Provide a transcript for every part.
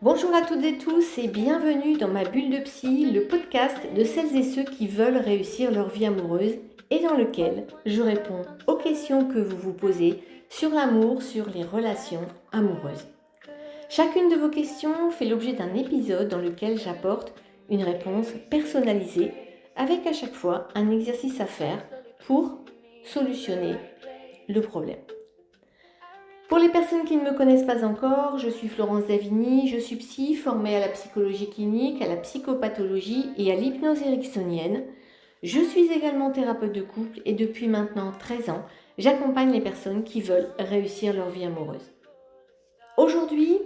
Bonjour à toutes et tous et bienvenue dans ma bulle de psy, le podcast de celles et ceux qui veulent réussir leur vie amoureuse et dans lequel je réponds aux questions que vous vous posez sur l'amour, sur les relations amoureuses. Chacune de vos questions fait l'objet d'un épisode dans lequel j'apporte une réponse personnalisée avec à chaque fois un exercice à faire pour solutionner le problème. Pour les personnes qui ne me connaissent pas encore, je suis Florence Davigny, je suis psy formée à la psychologie clinique, à la psychopathologie et à l'hypnose ericksonienne. Je suis également thérapeute de couple et depuis maintenant 13 ans, j'accompagne les personnes qui veulent réussir leur vie amoureuse. Aujourd'hui,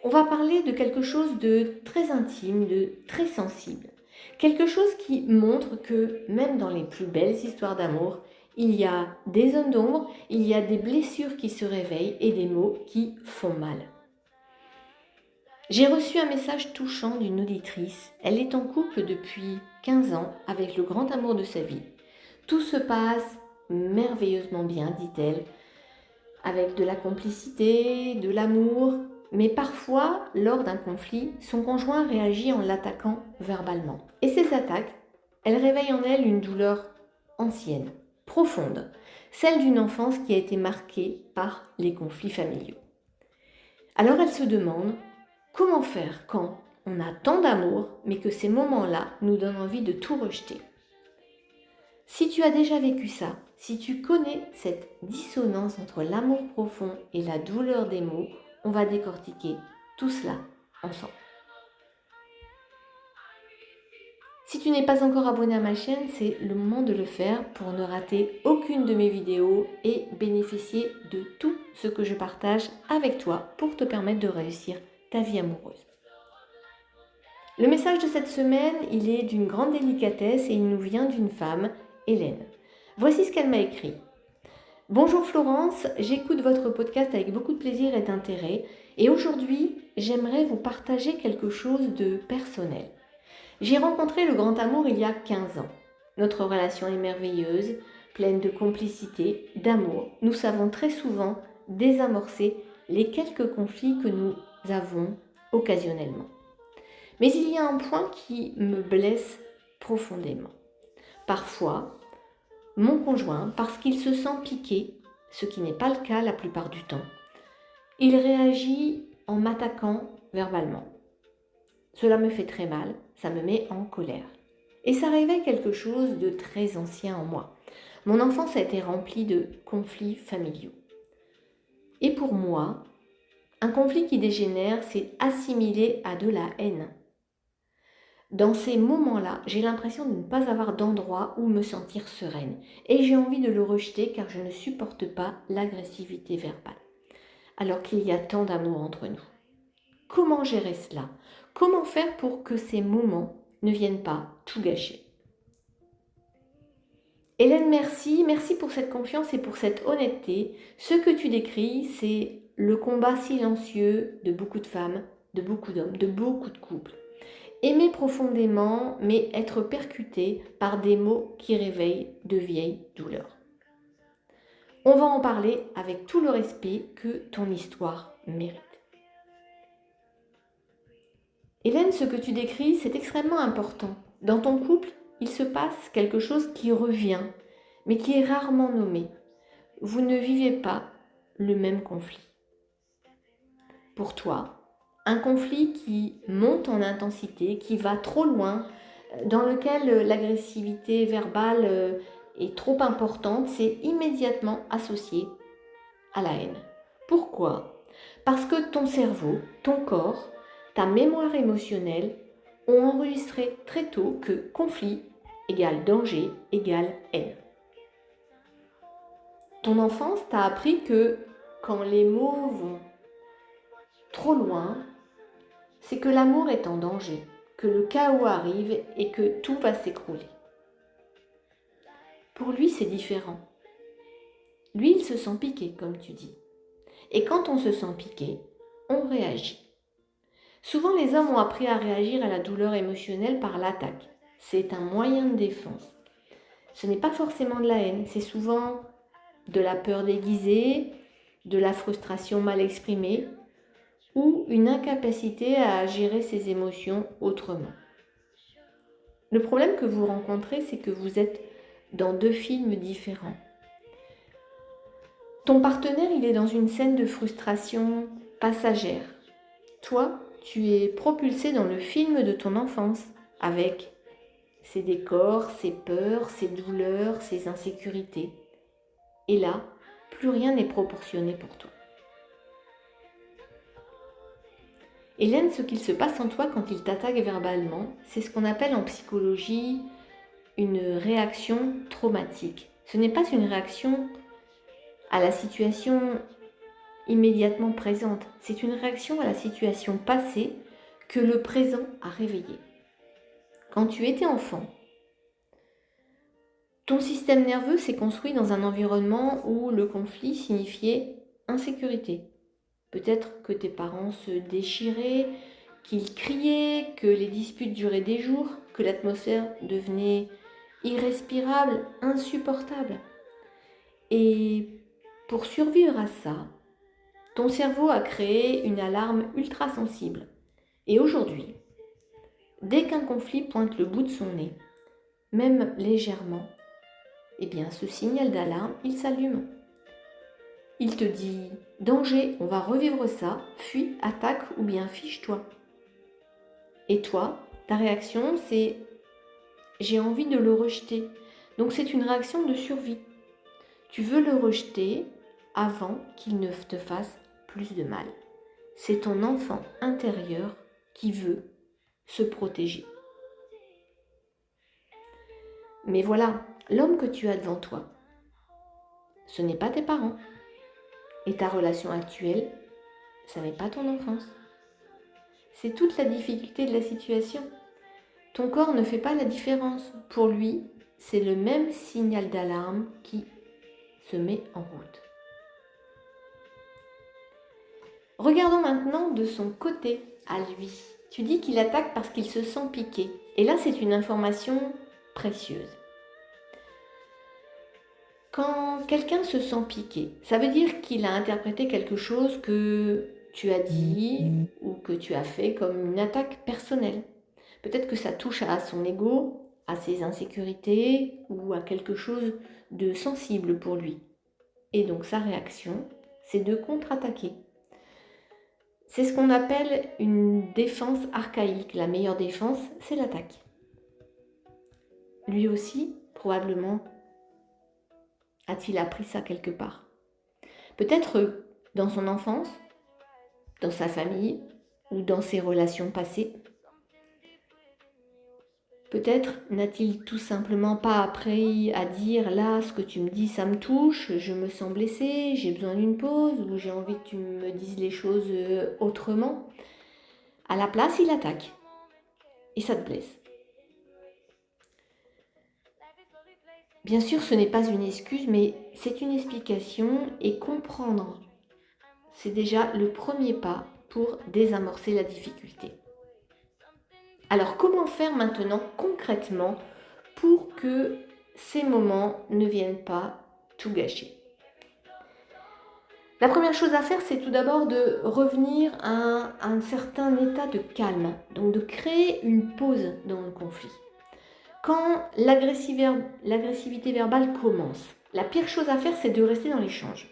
on va parler de quelque chose de très intime, de très sensible. Quelque chose qui montre que même dans les plus belles histoires d'amour, il y a des zones d'ombre, il y a des blessures qui se réveillent et des mots qui font mal. J'ai reçu un message touchant d'une auditrice. Elle est en couple depuis 15 ans avec le grand amour de sa vie. Tout se passe merveilleusement bien, dit-elle, avec de la complicité, de l'amour, mais parfois, lors d'un conflit, son conjoint réagit en l'attaquant verbalement. Et ces attaques, elles réveillent en elle une douleur ancienne, profonde, celle d'une enfance qui a été marquée par les conflits familiaux. Alors elle se demande comment faire quand on a tant d'amour, mais que ces moments-là nous donnent envie de tout rejeter. Si tu as déjà vécu ça, si tu connais cette dissonance entre l'amour profond et la douleur des mots, on va décortiquer tout cela ensemble. Si tu n'es pas encore abonné à ma chaîne, c'est le moment de le faire pour ne rater aucune de mes vidéos et bénéficier de tout ce que je partage avec toi pour te permettre de réussir ta vie amoureuse. Le message de cette semaine, il est d'une grande délicatesse et il nous vient d'une femme, Hélène. Voici ce qu'elle m'a écrit. Bonjour Florence, j'écoute votre podcast avec beaucoup de plaisir et d'intérêt et aujourd'hui, j'aimerais vous partager quelque chose de personnel. J'ai rencontré le grand amour il y a 15 ans. Notre relation est merveilleuse, pleine de complicité, d'amour. Nous savons très souvent désamorcer les quelques conflits que nous avons occasionnellement. Mais il y a un point qui me blesse profondément. Parfois, mon conjoint, parce qu'il se sent piqué, ce qui n'est pas le cas la plupart du temps, il réagit en m'attaquant verbalement. Cela me fait très mal, ça me met en colère. Et ça réveille quelque chose de très ancien en moi. Mon enfance a été remplie de conflits familiaux. Et pour moi, un conflit qui dégénère, c'est assimilé à de la haine. Dans ces moments-là, j'ai l'impression de ne pas avoir d'endroit où me sentir sereine. Et j'ai envie de le rejeter car je ne supporte pas l'agressivité verbale. Alors qu'il y a tant d'amour entre nous. Comment gérer cela ? Comment faire pour que ces moments ne viennent pas tout gâcher ? Hélène, merci pour cette confiance et pour cette honnêteté. Ce que tu décris, c'est le combat silencieux de beaucoup de femmes, de beaucoup d'hommes, de beaucoup de couples. Aimer profondément, mais être percuté par des mots qui réveillent de vieilles douleurs. On va en parler avec tout le respect que ton histoire mérite. Hélène, ce que tu décris, c'est extrêmement important. Dans ton couple, il se passe quelque chose qui revient, mais qui est rarement nommé. Vous ne vivez pas le même conflit. Pour toi, un conflit qui monte en intensité, qui va trop loin, dans lequel l'agressivité verbale est trop importante, c'est immédiatement associé à la haine. Pourquoi ? Parce que ton cerveau, ton corps, ta mémoire émotionnelle ont enregistré très tôt que conflit égale danger égale haine. Ton enfance t'a appris que quand les mots vont trop loin, c'est que l'amour est en danger, que le chaos arrive et que tout va s'écrouler. Pour lui, c'est différent. Lui, il se sent piqué, comme tu dis. Et quand on se sent piqué, on réagit. Souvent, les hommes ont appris à réagir à la douleur émotionnelle par l'attaque. C'est un moyen de défense. Ce n'est pas forcément de la haine, c'est souvent de la peur déguisée, de la frustration mal exprimée, ou une incapacité à gérer ses émotions autrement. Le problème que vous rencontrez, c'est que vous êtes dans deux films différents. Ton partenaire, il est dans une scène de frustration passagère. Toi, tu es propulsé dans le film de ton enfance, avec ses décors, ses peurs, ses douleurs, ses insécurités. Et là, plus rien n'est proportionné pour toi. Hélène, ce qu'il se passe en toi quand il t'attaque verbalement, c'est ce qu'on appelle en psychologie une réaction traumatique. Ce n'est pas une réaction à la situation immédiatement présente, c'est une réaction à la situation passée que le présent a réveillée. Quand tu étais enfant, ton système nerveux s'est construit dans un environnement où le conflit signifiait insécurité. Peut-être que tes parents se déchiraient, qu'ils criaient, que les disputes duraient des jours, que l'atmosphère devenait irrespirable, insupportable. Et pour survivre à ça, ton cerveau a créé une alarme ultra sensible. Et aujourd'hui, dès qu'un conflit pointe le bout de son nez, même légèrement, eh bien ce signal d'alarme, il s'allume. Il te dit « Danger, on va revivre ça, fuis, attaque ou bien fiche-toi ». Et toi, ta réaction, c'est « J'ai envie de le rejeter ». Donc c'est une réaction de survie. Tu veux le rejeter avant qu'il ne te fasse plus de mal. C'est ton enfant intérieur qui veut se protéger. Mais voilà, l'homme que tu as devant toi, ce n'est pas tes parents. Et ta relation actuelle, ça n'est pas ton enfance. C'est toute la difficulté de la situation. Ton corps ne fait pas la différence. Pour lui, c'est le même signal d'alarme qui se met en route. Regardons maintenant de son côté à lui. Tu dis qu'il attaque parce qu'il se sent piqué. Et là, c'est une information précieuse. Quand quelqu'un se sent piqué, ça veut dire qu'il a interprété quelque chose que tu as dit ou que tu as fait comme une attaque personnelle. Peut-être que ça touche à son ego, à ses insécurités ou à quelque chose de sensible pour lui. Et donc sa réaction, c'est de contre-attaquer. C'est ce qu'on appelle une défense archaïque. La meilleure défense, c'est l'attaque. Lui aussi, probablement, a-t-il appris ça quelque part? Peut-être dans son enfance, dans sa famille ou dans ses relations passées. Peut-être n'a-t-il tout simplement pas appris à dire là, ce que tu me dis, ça me touche, je me sens blessée, j'ai besoin d'une pause ou j'ai envie que tu me dises les choses autrement. À la place, il attaque et ça te blesse. Bien sûr, ce n'est pas une excuse, mais c'est une explication et comprendre, c'est déjà le premier pas pour désamorcer la difficulté. Alors, comment faire maintenant concrètement pour que ces moments ne viennent pas tout gâcher? La première chose à faire, c'est tout d'abord de revenir à un certain état de calme, donc de créer une pause dans le conflit. Quand l'agressivité verbale commence, la pire chose à faire, c'est de rester dans l'échange.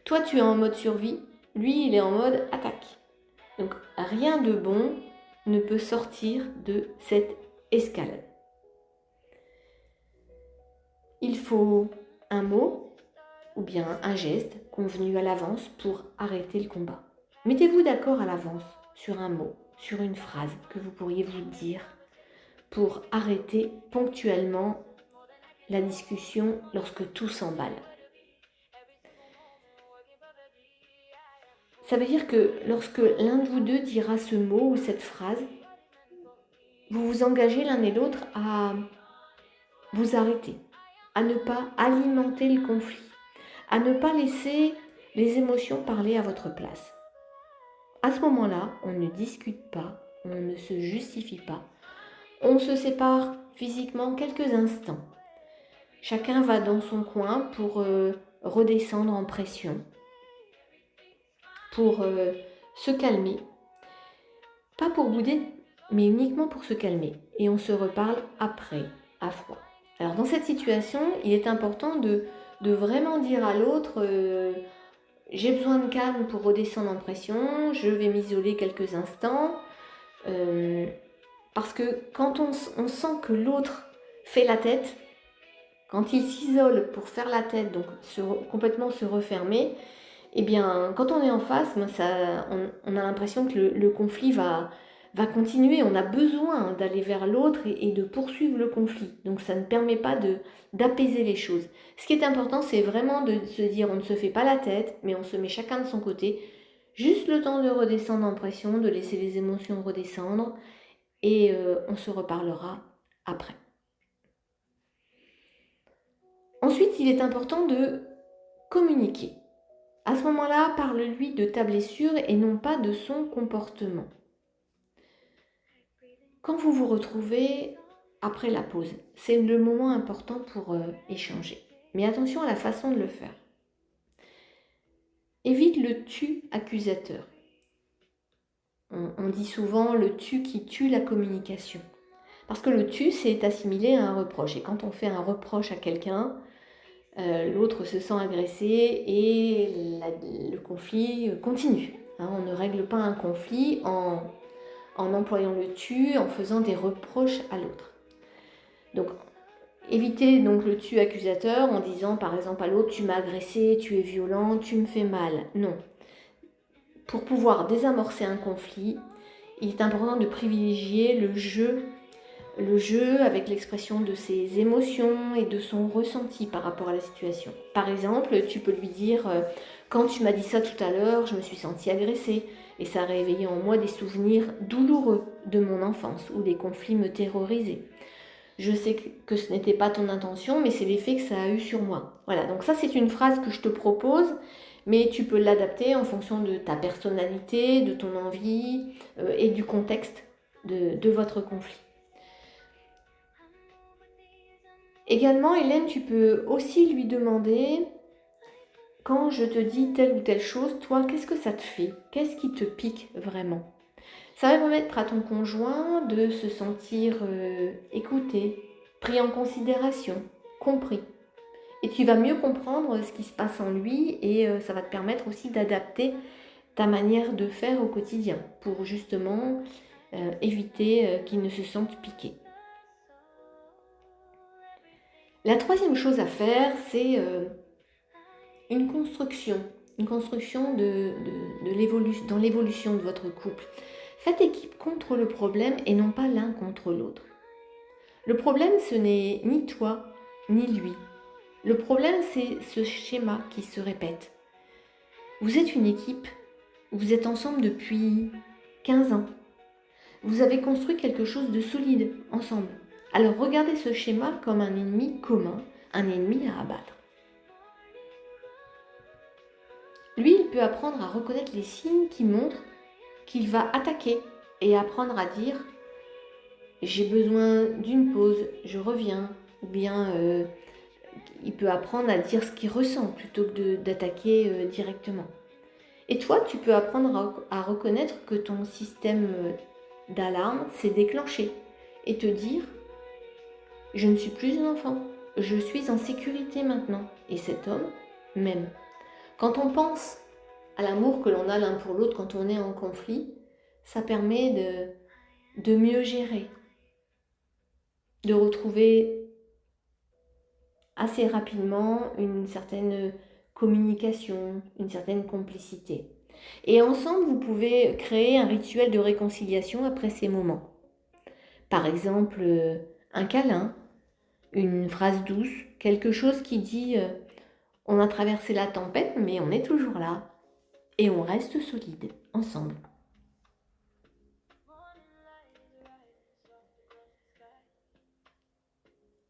Toi, tu es en mode survie, lui, il est en mode attaque. Donc, rien de bon ne peut sortir de cette escalade. Il faut un mot ou bien un geste convenu à l'avance pour arrêter le combat. Mettez-vous d'accord à l'avance sur un mot, sur une phrase que vous pourriez vous dire pour arrêter ponctuellement la discussion lorsque tout s'emballe. Ça veut dire que lorsque l'un de vous deux dira ce mot ou cette phrase, vous vous engagez l'un et l'autre à vous arrêter, à ne pas alimenter le conflit, à ne pas laisser les émotions parler à votre place. À ce moment-là, on ne discute pas, on ne se justifie pas, on se sépare physiquement quelques instants. Chacun va dans son coin pour redescendre en pression, pour se calmer, pas pour bouder, mais uniquement pour se calmer. Et on se reparle après, à froid. Alors dans cette situation, il est important de vraiment dire à l'autre j'ai besoin de calme pour redescendre en pression, je vais m'isoler quelques instants. Parce que quand on sent que l'autre fait la tête, quand il s'isole pour faire la tête, donc complètement se refermer, eh bien, quand on est en face, on a l'impression que le conflit va continuer. On a besoin d'aller vers l'autre et de poursuivre le conflit. Donc ça ne permet pas d'apaiser les choses. Ce qui est important, c'est vraiment de se dire on ne se fait pas la tête, mais on se met chacun de son côté. Juste le temps de redescendre en pression, de laisser les émotions redescendre et on se reparlera après. Ensuite, il est important de communiquer. À ce moment-là, parle-lui de ta blessure et non pas de son comportement. Quand vous vous retrouvez après la pause, c'est le moment important pour échanger. Mais attention à la façon de le faire. Évite le tu accusateur. On dit souvent le tu qui tue la communication. Parce que le tu, c'est assimilé à un reproche. Et quand on fait un reproche à quelqu'un, l'autre se sent agressé et le conflit continue. On ne règle pas un conflit en employant le tu, en faisant des reproches à l'autre. Donc, évitez donc le tu accusateur en disant par exemple à l'autre « tu m'as agressé, tu es violent, tu me fais mal ». Non. Pour pouvoir désamorcer un conflit, il est important de privilégier le jeu avec l'expression de ses émotions et de son ressenti par rapport à la situation. Par exemple, tu peux lui dire « Quand tu m'as dit ça tout à l'heure, je me suis sentie agressée et ça a réveillé en moi des souvenirs douloureux de mon enfance où les conflits me terrorisaient. Je sais que ce n'était pas ton intention, mais c'est l'effet que ça a eu sur moi. » Voilà, donc ça c'est une phrase que je te propose, mais tu peux l'adapter en fonction de ta personnalité, de ton envie et du contexte de votre conflit. Également, Hélène, tu peux aussi lui demander, quand je te dis telle ou telle chose, toi, qu'est-ce que ça te fait? Qu'est-ce qui te pique vraiment? Ça va permettre à ton conjoint de se sentir écouté, pris en considération, compris. Et tu vas mieux comprendre ce qui se passe en lui et ça va te permettre aussi d'adapter ta manière de faire au quotidien pour justement éviter qu'il ne se sente piqué. La troisième chose à faire, c'est une construction dans l'évolution de votre couple. Faites équipe contre le problème et non pas l'un contre l'autre. Le problème, ce n'est ni toi, ni lui. Le problème, c'est ce schéma qui se répète. Vous êtes une équipe, vous êtes ensemble depuis 15 ans. Vous avez construit quelque chose de solide ensemble. Alors regardez ce schéma comme un ennemi commun, un ennemi à abattre. Lui, il peut apprendre à reconnaître les signes qui montrent qu'il va attaquer et apprendre à dire « j'ai besoin d'une pause, je reviens » ou bien il peut apprendre à dire ce qu'il ressent plutôt que d'attaquer directement. Et toi, tu peux apprendre à reconnaître que ton système d'alarme s'est déclenché et te dire « je ne suis plus un enfant, je suis en sécurité maintenant » et cet homme m'aime. Quand on pense à l'amour que l'on a l'un pour l'autre quand on est en conflit, ça permet de mieux gérer, de retrouver assez rapidement une certaine communication, une certaine complicité. Et ensemble, vous pouvez créer un rituel de réconciliation après ces moments. Par exemple, un câlin, une phrase douce, quelque chose qui dit on a traversé la tempête, mais on est toujours là et on reste solide ensemble.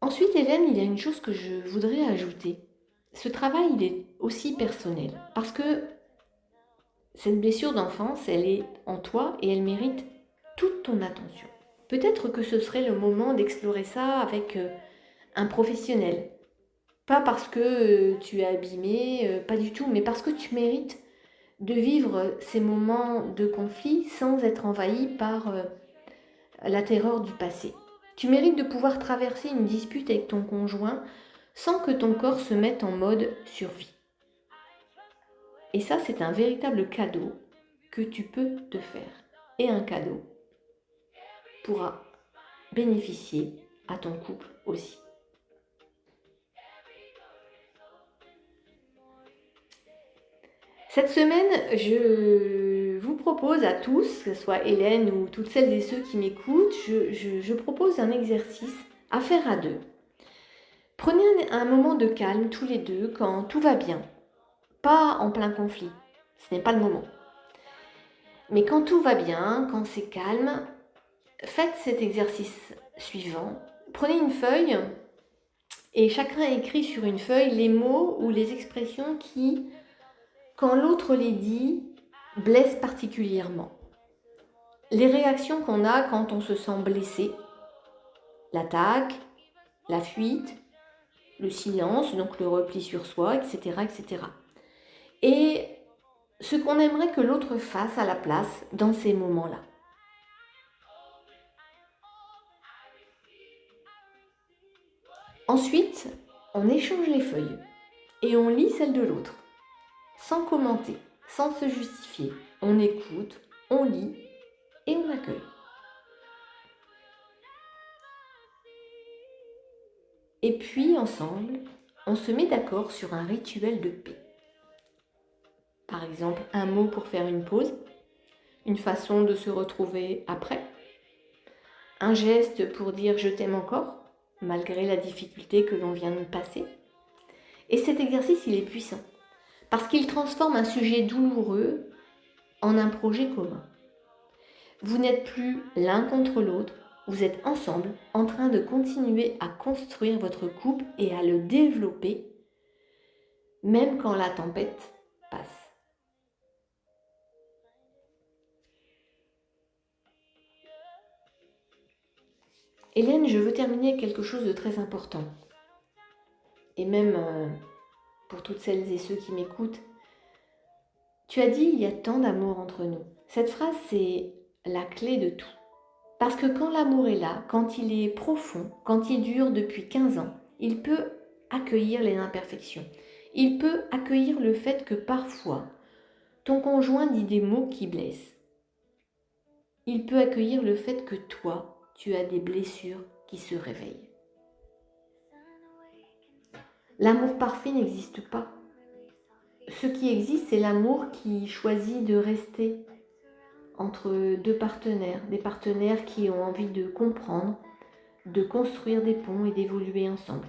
Ensuite, Hélène, il y a une chose que je voudrais ajouter. Ce travail, il est aussi personnel parce que cette blessure d'enfance, elle est en toi et elle mérite toute ton attention. Peut-être que ce serait le moment d'explorer ça avec un professionnel. Pas parce que tu es abîmé, pas du tout, mais parce que tu mérites de vivre ces moments de conflit sans être envahi par la terreur du passé. Tu mérites de pouvoir traverser une dispute avec ton conjoint sans que ton corps se mette en mode survie. Et ça, c'est un véritable cadeau que tu peux te faire. Et un cadeau pourra bénéficier à ton couple aussi. Cette semaine, je vous propose à tous, que ce soit Hélène ou toutes celles et ceux qui m'écoutent, je propose un exercice à faire à deux. Prenez un moment de calme tous les deux quand tout va bien, pas en plein conflit, ce n'est pas le moment. Mais quand tout va bien, quand c'est calme, faites cet exercice suivant. Prenez une feuille et chacun écrit sur une feuille les mots ou les expressions qui, quand l'autre les dit, blessent particulièrement. Les réactions qu'on a quand on se sent blessé, l'attaque, la fuite, le silence, donc le repli sur soi, etc., etc. Et ce qu'on aimerait que l'autre fasse à la place dans ces moments-là. Ensuite, on échange les feuilles et on lit celle de l'autre, sans commenter, sans se justifier. On écoute, on lit et on accueille. Et puis, ensemble, on se met d'accord sur un rituel de paix. Par exemple, un mot pour faire une pause, une façon de se retrouver après, un geste pour dire « je t'aime encore » malgré la difficulté que l'on vient de passer. Et cet exercice, il est puissant, parce qu'il transforme un sujet douloureux en un projet commun. Vous n'êtes plus l'un contre l'autre, vous êtes ensemble en train de continuer à construire votre couple et à le développer, même quand la tempête passe. Hélène, je veux terminer avec quelque chose de très important. Et même pour toutes celles et ceux qui m'écoutent, tu as dit il y a tant d'amour entre nous. Cette phrase, c'est la clé de tout. Parce que quand l'amour est là, quand il est profond, quand il dure depuis 15 ans, il peut accueillir les imperfections. Il peut accueillir le fait que parfois, ton conjoint dit des mots qui blessent. Il peut accueillir le fait que toi, tu as des blessures qui se réveillent. L'amour parfait n'existe pas. Ce qui existe, c'est l'amour qui choisit de rester entre deux partenaires, des partenaires qui ont envie de comprendre, de construire des ponts et d'évoluer ensemble.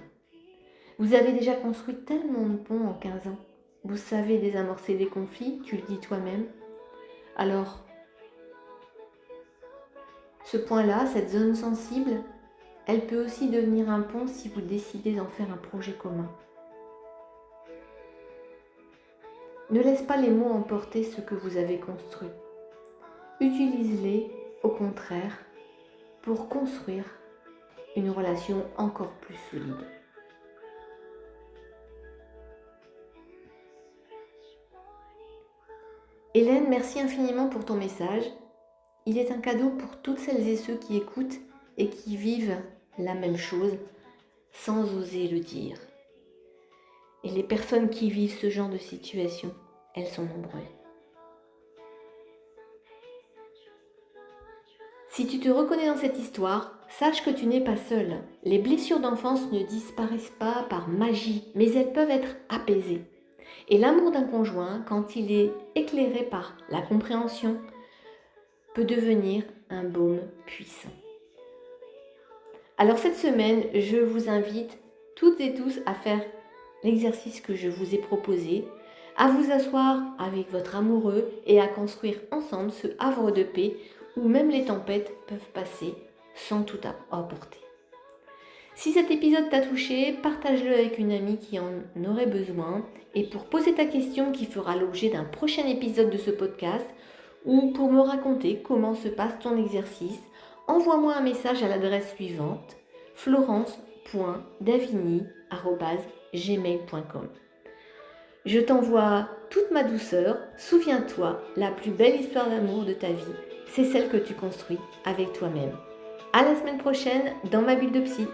Vous avez déjà construit tellement de ponts en 15 ans. Vous savez désamorcer les conflits, tu le dis toi-même. Alors, ce point-là, cette zone sensible, elle peut aussi devenir un pont si vous décidez d'en faire un projet commun. Ne laisse pas les mots emporter ce que vous avez construit. Utilise-les, au contraire, pour construire une relation encore plus solide. Hélène, merci infiniment pour ton message. Il est un cadeau pour toutes celles et ceux qui écoutent et qui vivent la même chose sans oser le dire. Et les personnes qui vivent ce genre de situation, elles sont nombreuses. Si tu te reconnais dans cette histoire, sache que tu n'es pas seul. Les blessures d'enfance ne disparaissent pas par magie, mais elles peuvent être apaisées. Et l'amour d'un conjoint, quand il est éclairé par la compréhension, peut devenir un baume puissant. Alors cette semaine, je vous invite toutes et tous à faire l'exercice que je vous ai proposé, à vous asseoir avec votre amoureux et à construire ensemble ce havre de paix où même les tempêtes peuvent passer sans tout apporter. Si cet épisode t'a touché, partage-le avec une amie qui en aurait besoin. Et pour poser ta question qui fera l'objet d'un prochain épisode de ce podcast, ou pour me raconter comment se passe ton exercice, envoie-moi un message à l'adresse suivante, florence.davigny@gmail.com. Je t'envoie toute ma douceur. Souviens-toi, la plus belle histoire d'amour de ta vie, c'est celle que tu construis avec toi-même. À la semaine prochaine dans ma bulle de psy.